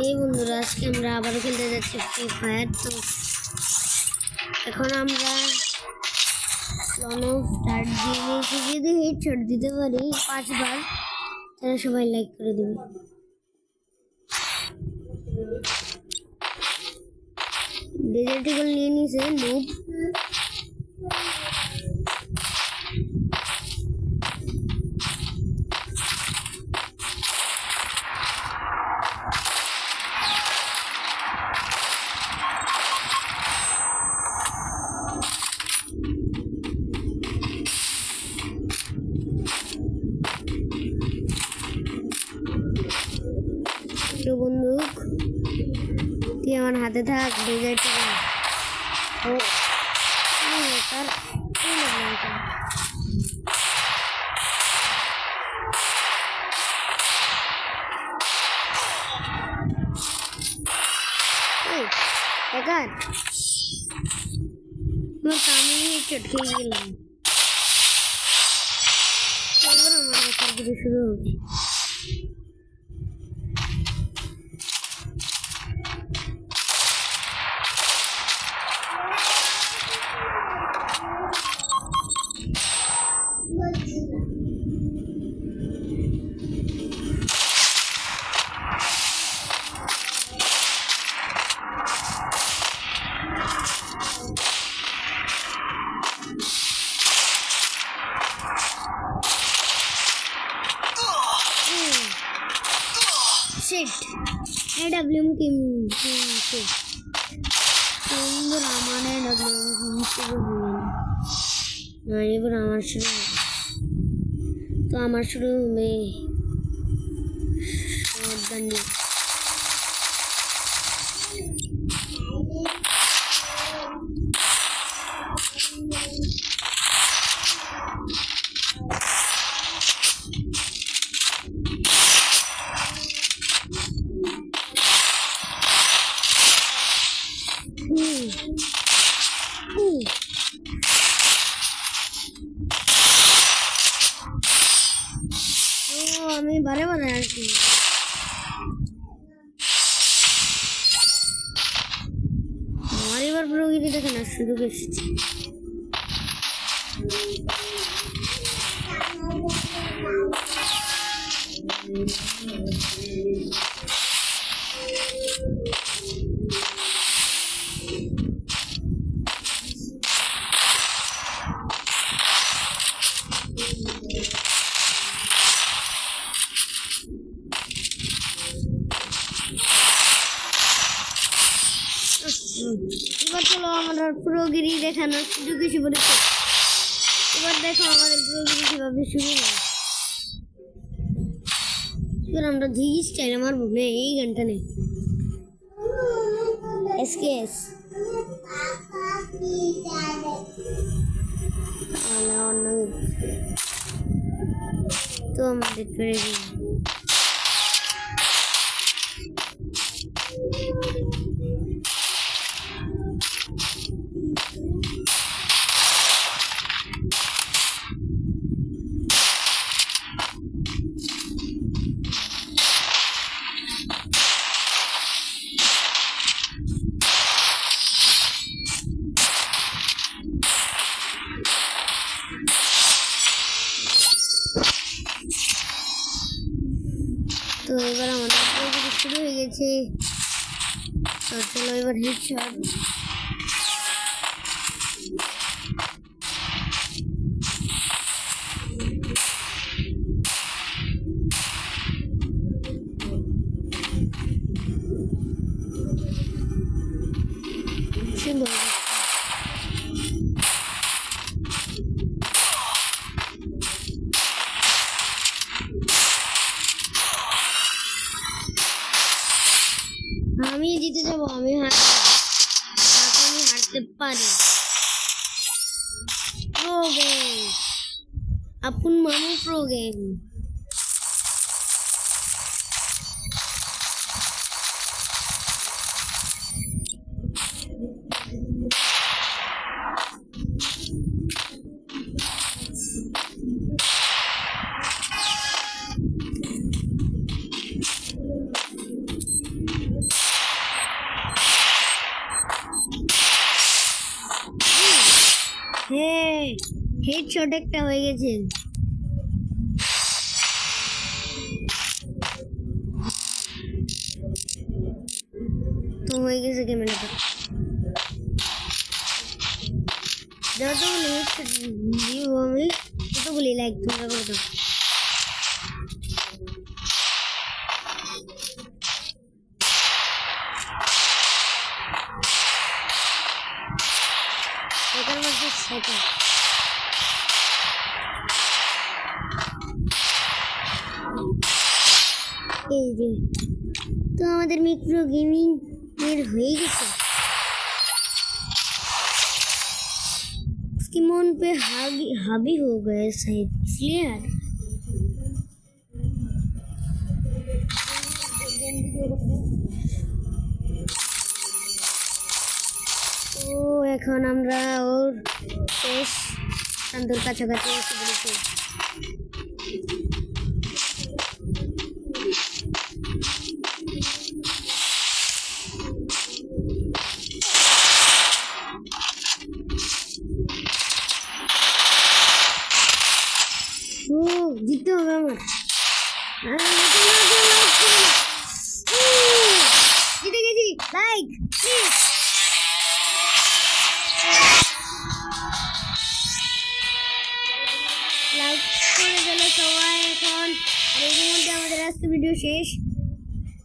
এই বন্ধুরা আজকে আমরা আবার খেলতে যাচ্ছি ফ্রি ফায়ার। তো এখন আমরা স্টার্ট দিয়ে নিয়েছি। যদি হেডশট দিতে পারি 5 বার তাহলে সবাই লাইক করে দেবে। ডেজার্ট ইগল নিয়ে নিয়েছে নুব। বন্দুক তুই আমার হাতে থাক। ডেজার্ট ও তার আমি চটকে গেলাম। এবার আমার শুরু হবে। AWM team से रामान AWM से ये रामान शुरू तो हमारे शुरू में बंदी আমি বারে বারে আসি। আমার এবার প্রগতি দেখে না শুরু এসেছি। এবার চলো আমাদের প্রগতি দেখানোর সুযোগ এসে পড়েছে। এবার দেখো আমাদের প্রগতি কিভাবে শুরু হয়। এবার আমরা ঝিঝি স্টাইল মারবো না, এই গানটা নেই এসকেএস তো আমাদের করে দিই। তো এবার আমাদের প্রগতি শুরু হয়ে গেছে। তো চলো এবার হেডশট। সুন্দর আমি জিতে যাবো। আমি হারতে পারি। প্রো গেম আপন মামু প্রো গেম। হেডশট একটা হয়ে গেছে। তো হয়ে গেছে ক্যামেরাটা। যতগুলি হেডশট দিব আমি ততগুলি লাইক তোমরা করে দাও। Second versus second. এই যে তো আমাদের মিক্রো গেমিং এর হয়ে গেছে। इसके मन पे हावी हो गए शायद इसलिए यार। তো এখন আমরা ওর শেষ শান্তর কাছাকাছি এসে পড়েছি। ও জিততে হবে আমার। জিতে গেছি, লাইক প্লিজ। লাইক করে দিলে সবাই এখন। আর এর মধ্যে আমাদের আজকে ভিডিও শেষ।